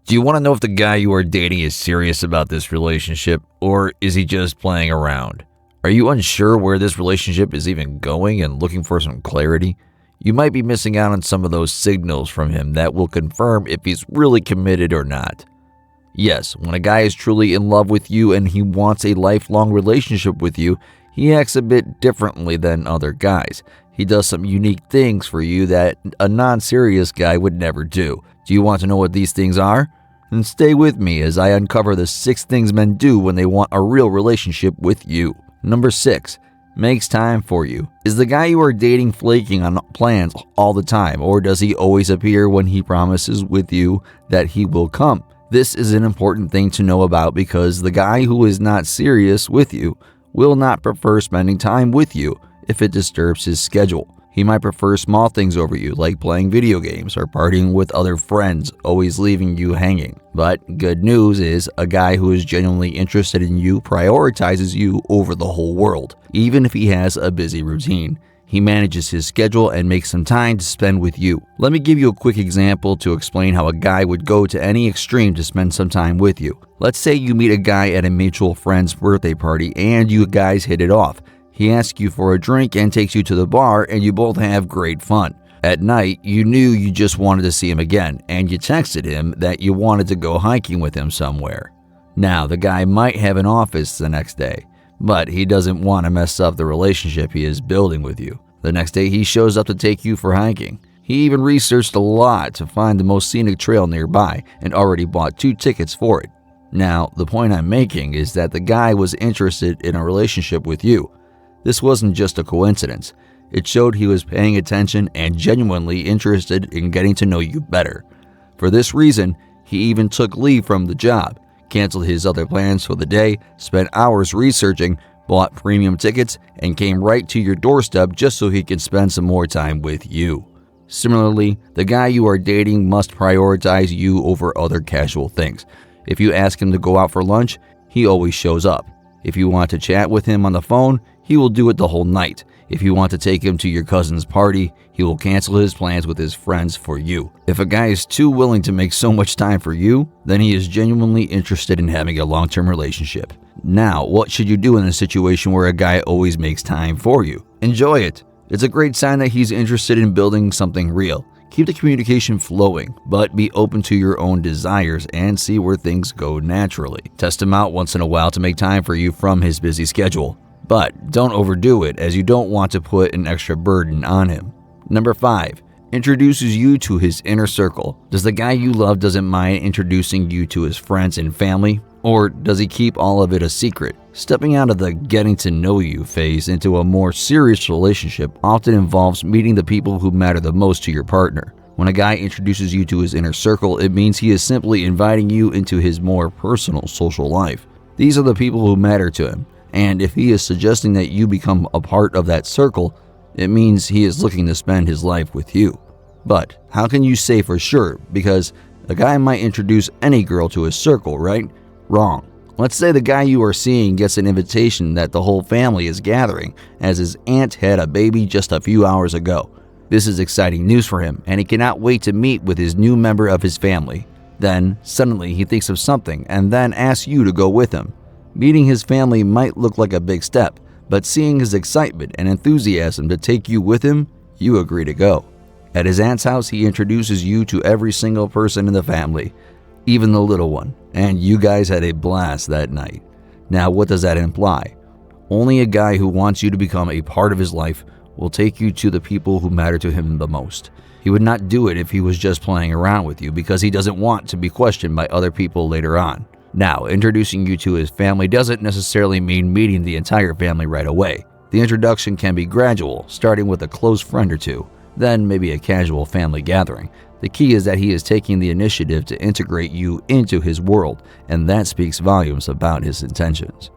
Do you want to know if the guy you are dating is serious about this relationship, or is he just playing around? Are you unsure where this relationship is even going and looking for some clarity? You might be missing out on some of those signals from him that will confirm if he's really committed or not. Yes, when a guy is truly in love with you and he wants a lifelong relationship with you, he acts a bit differently than other guys. He does some unique things for you that a non-serious guy would never do. Do you want to know what these things are? Then stay with me as I uncover the 6 things men do when they want a real relationship with you. Number 6. Makes time for you. Is the guy you are dating flaking on plans all the time, or does he always appear when he promises with you that he will come? This is an important thing to know about because the guy who is not serious with you will not prefer spending time with you if it disturbs his schedule. He might prefer small things over you, like playing video games or partying with other friends, always leaving you hanging. But good news is, a guy who is genuinely interested in you prioritizes you over the whole world, even if he has a busy routine. He manages his schedule and makes some time to spend with you. Let me give you a quick example to explain how a guy would go to any extreme to spend some time with you. Let's say you meet a guy at a mutual friend's birthday party and you guys hit it off. He asks you for a drink and takes you to the bar, and you both have great fun. At night, you knew you just wanted to see him again, and you texted him that you wanted to go hiking with him somewhere. Now, the guy might have an office the next day, but he doesn't want to mess up the relationship he is building with you. The next day, he shows up to take you for hiking. He even researched a lot to find the most scenic trail nearby and already bought 2 tickets for it. Now, the point I'm making is that the guy was interested in a relationship with you. This wasn't just a coincidence. It showed he was paying attention and genuinely interested in getting to know you better. For this reason, he even took leave from the job, canceled his other plans for the day, spent hours researching, bought premium tickets, and came right to your doorstep just so he could spend some more time with you. Similarly, the guy you are dating must prioritize you over other casual things. If you ask him to go out for lunch, he always shows up. If you want to chat with him on the phone, he will do it the whole night. If you want to take him to your cousin's party, he will cancel his plans with his friends for you. If a guy is too willing to make so much time for you, then he is genuinely interested in having a long-term relationship. Now, what should you do in a situation where a guy always makes time for you? Enjoy it. It's a great sign that he's interested in building something real. Keep the communication flowing, but be open to your own desires and see where things go naturally. Test him out once in a while to make time for you from his busy schedule. But don't overdo it, as you don't want to put an extra burden on him. Number 5. Introduces you to his inner circle. Does the guy you love doesn't mind introducing you to his friends and family? Or does he keep all of it a secret? Stepping out of the getting to know you phase into a more serious relationship often involves meeting the people who matter the most to your partner. When a guy introduces you to his inner circle, it means he is simply inviting you into his more personal social life. These are the people who matter to him. And if he is suggesting that you become a part of that circle, it means he is looking to spend his life with you. But how can you say for sure? Because a guy might introduce any girl to his circle, right? Wrong. Let's say the guy you are seeing gets an invitation that the whole family is gathering, as his aunt had a baby just a few hours ago. This is exciting news for him, and he cannot wait to meet with his new member of his family. Then, suddenly he thinks of something and then asks you to go with him. Meeting his family might look like a big step, but seeing his excitement and enthusiasm to take you with him, you agree to go. At his aunt's house, he introduces you to every single person in the family, even the little one, and you guys had a blast that night. Now, what does that imply? Only a guy who wants you to become a part of his life will take you to the people who matter to him the most. He would not do it if he was just playing around with you because he doesn't want to be questioned by other people later on. Now, introducing you to his family doesn't necessarily mean meeting the entire family right away. The introduction can be gradual, starting with a close friend or two, then maybe a casual family gathering. The key is that he is taking the initiative to integrate you into his world, and that speaks volumes about his intentions.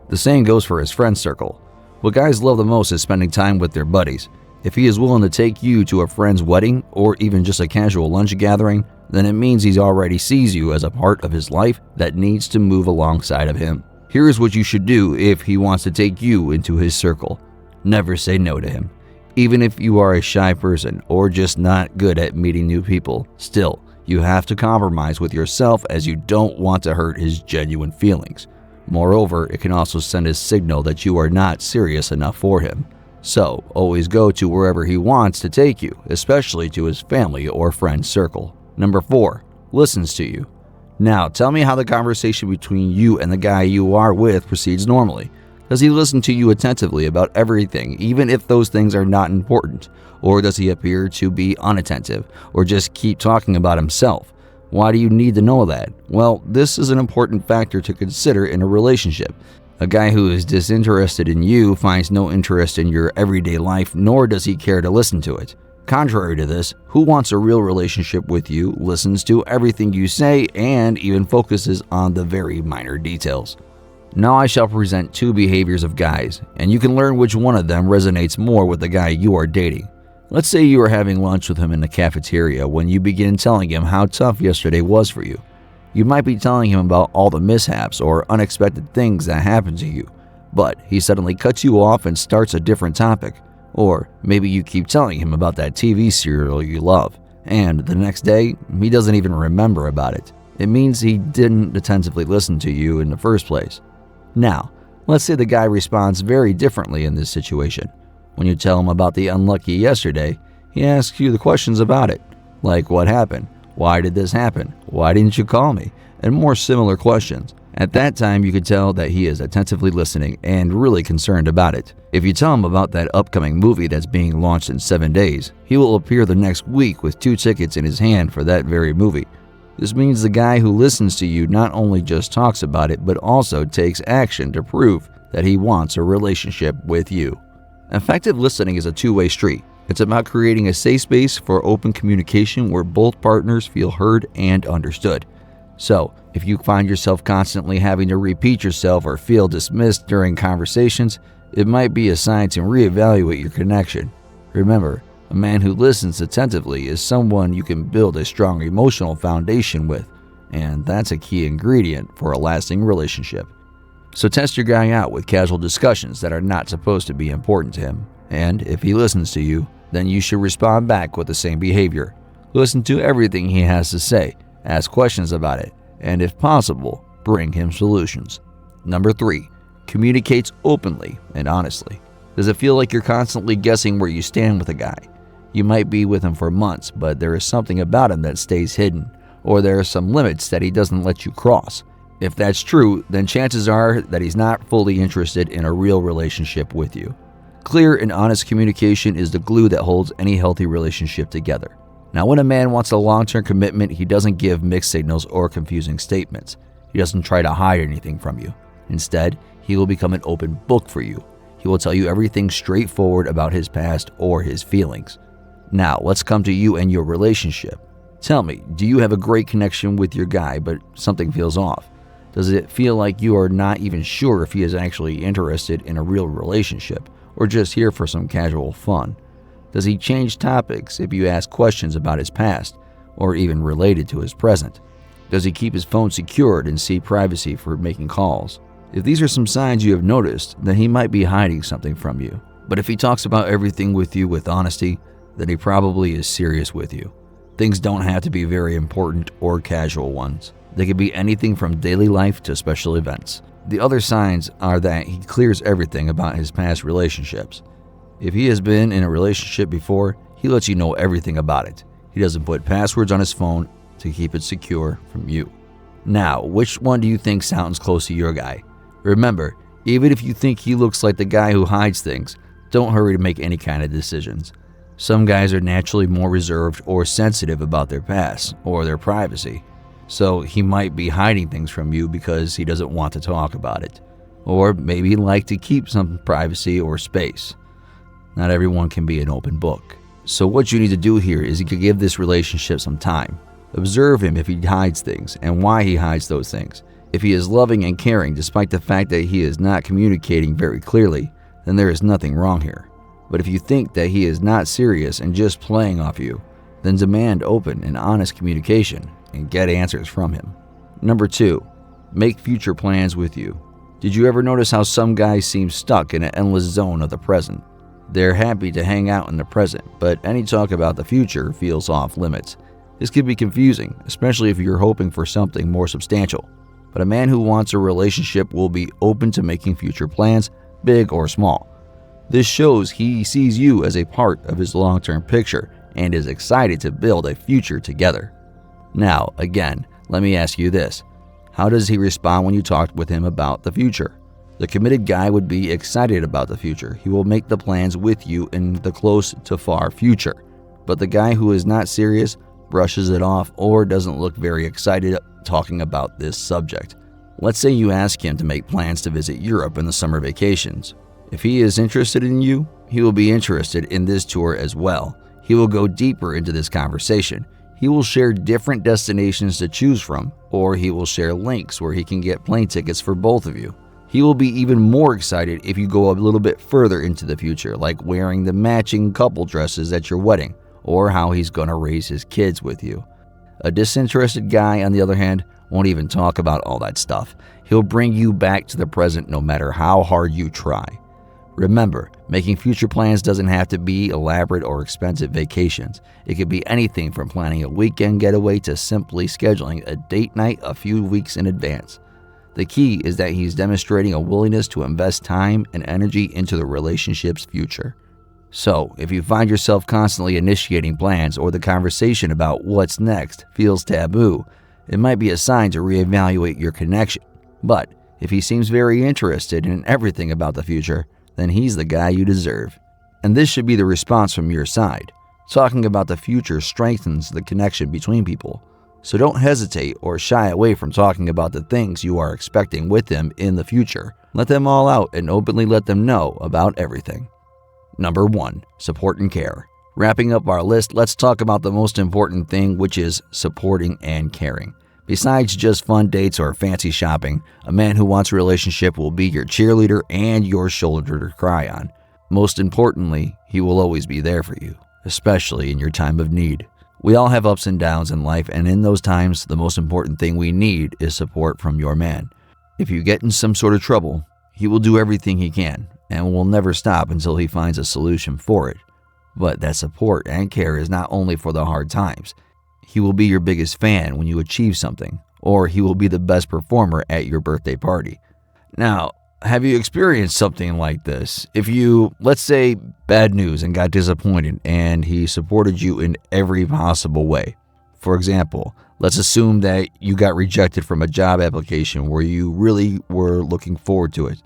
The same goes for his friend circle. What guys love the most is spending time with their buddies. If he is willing to take you to a friend's wedding or even just a casual lunch gathering, then it means he already sees you as a part of his life that needs to move alongside of him. Here is what you should do if he wants to take you into his circle. Never say no to him. Even if you are a shy person or just not good at meeting new people, still, You have to compromise with yourself as you don't want to hurt his genuine feelings. Moreover, it can also send a signal that you are not serious enough for him. So, always go to wherever he wants to take you, especially to his family or friend circle. Number 4. Listens to you. Now, tell me how the conversation between you and the guy you are with proceeds normally. Does he listen to you attentively about everything, even if those things are not important? Or does he appear to be unattentive, or just keep talking about himself? Why do you need to know that? Well, this is an important factor to consider in a relationship. A guy who is disinterested in you finds no interest in your everyday life, nor does he care to listen to it. Contrary to this, who wants a real relationship with you, listens to everything you say, and even focuses on the very minor details. Now I shall present 2 behaviors of guys, and you can learn which one of them resonates more with the guy you are dating. Let's say you are having lunch with him in the cafeteria when you begin telling him how tough yesterday was for you. You might be telling him about all the mishaps or unexpected things that happened to you, but he suddenly cuts you off and starts a different topic. Or maybe you keep telling him about that TV serial you love, and the next day, he doesn't even remember about it. It means he didn't attentively listen to you in the first place. Now, let's say the guy responds very differently in this situation. When you tell him about the unlucky yesterday, he asks you the questions about it, like what happened, why did this happen, why didn't you call me, and more similar questions. At that time, you could tell that he is attentively listening and really concerned about it. If you tell him about that upcoming movie that's being launched in 7 days, he will appear the next week with 2 tickets in his hand for that very movie. This means the guy who listens to you not only just talks about it, but also takes action to prove that he wants a relationship with you. Effective listening is a two-way street. It's about creating a safe space for open communication where both partners feel heard and understood. So, if you find yourself constantly having to repeat yourself or feel dismissed during conversations, it might be a sign to reevaluate your connection. Remember, a man who listens attentively is someone you can build a strong emotional foundation with, and that's a key ingredient for a lasting relationship. So test your guy out with casual discussions that are not supposed to be important to him, and if he listens to you, then you should respond back with the same behavior. Listen to everything he has to say, ask questions about it, and if possible, bring him solutions. Number 3, communicates openly and honestly. Does it feel like you're constantly guessing where you stand with a guy? You might be with him for months, but there is something about him that stays hidden, or there are some limits that he doesn't let you cross. If that's true, then chances are that he's not fully interested in a real relationship with you. Clear and honest communication is the glue that holds any healthy relationship together. Now, when a man wants a long-term commitment, he doesn't give mixed signals or confusing statements. He doesn't try to hide anything from you. Instead, he will become an open book for you. He will tell you everything straightforward about his past or his feelings. Now, let's come to you and your relationship. Tell me, do you have a great connection with your guy, but something feels off? Does it feel like you are not even sure if he is actually interested in a real relationship, or just here for some casual fun? Does he change topics if you ask questions about his past, or even related to his present? Does he keep his phone secured and see privacy for making calls? If these are some signs you have noticed, then he might be hiding something from you. But if he talks about everything with you with honesty, then he probably is serious with you. Things don't have to be very important or casual ones. They could be anything from daily life to special events. The other signs are that he clears everything about his past relationships. If he has been in a relationship before, he lets you know everything about it. He doesn't put passwords on his phone to keep it secure from you. Now, which one do you think sounds close to your guy? Remember, even if you think he looks like the guy who hides things, don't hurry to make any kind of decisions. Some guys are naturally more reserved or sensitive about their past or their privacy, so he might be hiding things from you because he doesn't want to talk about it. Or maybe he'd like to keep some privacy or space. Not everyone can be an open book. So what you need to do here is you could give this relationship some time. Observe him if he hides things and why he hides those things. If he is loving and caring despite the fact that he is not communicating very clearly, then there is nothing wrong here. But if you think that he is not serious and just playing off you, then demand open and honest communication and get answers from him. Number 2, make future plans with you. Did you ever notice how some guys seem stuck in an endless zone of the present? They're happy to hang out in the present, but any talk about the future feels off limits. This can be confusing, especially if you're hoping for something more substantial. But a man who wants a relationship will be open to making future plans, big or small. This shows he sees you as a part of his long-term picture and is excited to build a future together. Now, again, let me ask you this. How does he respond when you talk with him about the future? The committed guy would be excited about the future. He will make the plans with you in the close to far future. But the guy who is not serious brushes it off or doesn't look very excited talking about this subject. Let's say you ask him to make plans to visit Europe in the summer vacations. If he is interested in you, he will be interested in this tour as well. He will go deeper into this conversation. He will share different destinations to choose from, or he will share links where he can get plane tickets for both of you. He will be even more excited if you go a little bit further into the future, like wearing the matching couple dresses at your wedding, or how he's going to raise his kids with you. A disinterested guy, on the other hand, won't even talk about all that stuff. He'll bring you back to the present no matter how hard you try. Remember, making future plans doesn't have to be elaborate or expensive vacations. It could be anything from planning a weekend getaway to simply scheduling a date night a few weeks in advance. The key is that he's demonstrating a willingness to invest time and energy into the relationship's future. So, if you find yourself constantly initiating plans or the conversation about what's next feels taboo, it might be a sign to reevaluate your connection. But if he seems very interested in everything about the future, then he's the guy you deserve. And this should be the response from your side. Talking about the future strengthens the connection between people. So don't hesitate or shy away from talking about the things you are expecting with them in the future. Let them all out and openly let them know about everything. Number 1. Support and care. Wrapping up our list, let's talk about the most important thing, which is supporting and caring. Besides just fun dates or fancy shopping, a man who wants a relationship will be your cheerleader and your shoulder to cry on. Most importantly, he will always be there for you, especially in your time of need. We all have ups and downs in life, and in those times, the most important thing we need is support from your man. If you get in some sort of trouble, he will do everything he can and will never stop until he finds a solution for it. But that support and care is not only for the hard times. He will be your biggest fan when you achieve something, or he will be the best performer at your birthday party. Now, have you experienced something like this? If you, let's say, bad news and got disappointed and he supported you in every possible way. For example, let's assume that you got rejected from a job application where you really were looking forward to it.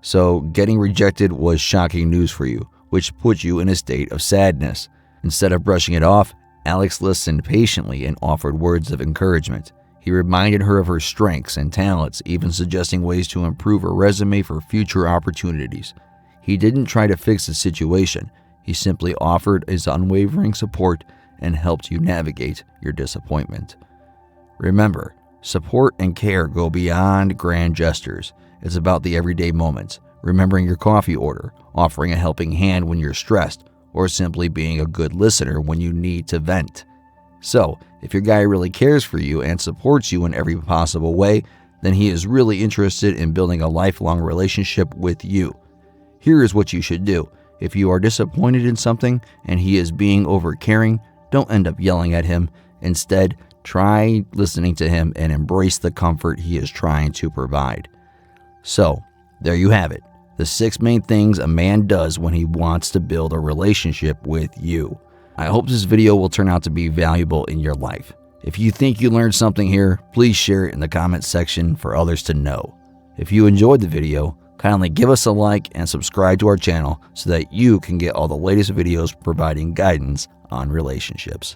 So getting rejected was shocking news for you, which put you in a state of sadness. Instead of brushing it off, Alex listened patiently and offered words of encouragement. He reminded her of her strengths and talents, even suggesting ways to improve her resume for future opportunities. He didn't try to fix the situation. He simply offered his unwavering support and helped you navigate your disappointment. Remember, support and care go beyond grand gestures. It's about the everyday moments, remembering your coffee order, offering a helping hand when you're stressed, or simply being a good listener when you need to vent. So, if your guy really cares for you and supports you in every possible way, then he is really interested in building a lifelong relationship with you. Here is what you should do. If you are disappointed in something and he is being overcaring, don't end up yelling at him. Instead, try listening to him and embrace the comfort he is trying to provide. So, there you have it. The 6 main things a man does when he wants to build a relationship with you. I hope this video will turn out to be valuable in your life. If you think you learned something here, please share it in the comments section for others to know. If you enjoyed the video, kindly give us a like and subscribe to our channel so that you can get all the latest videos providing guidance on relationships.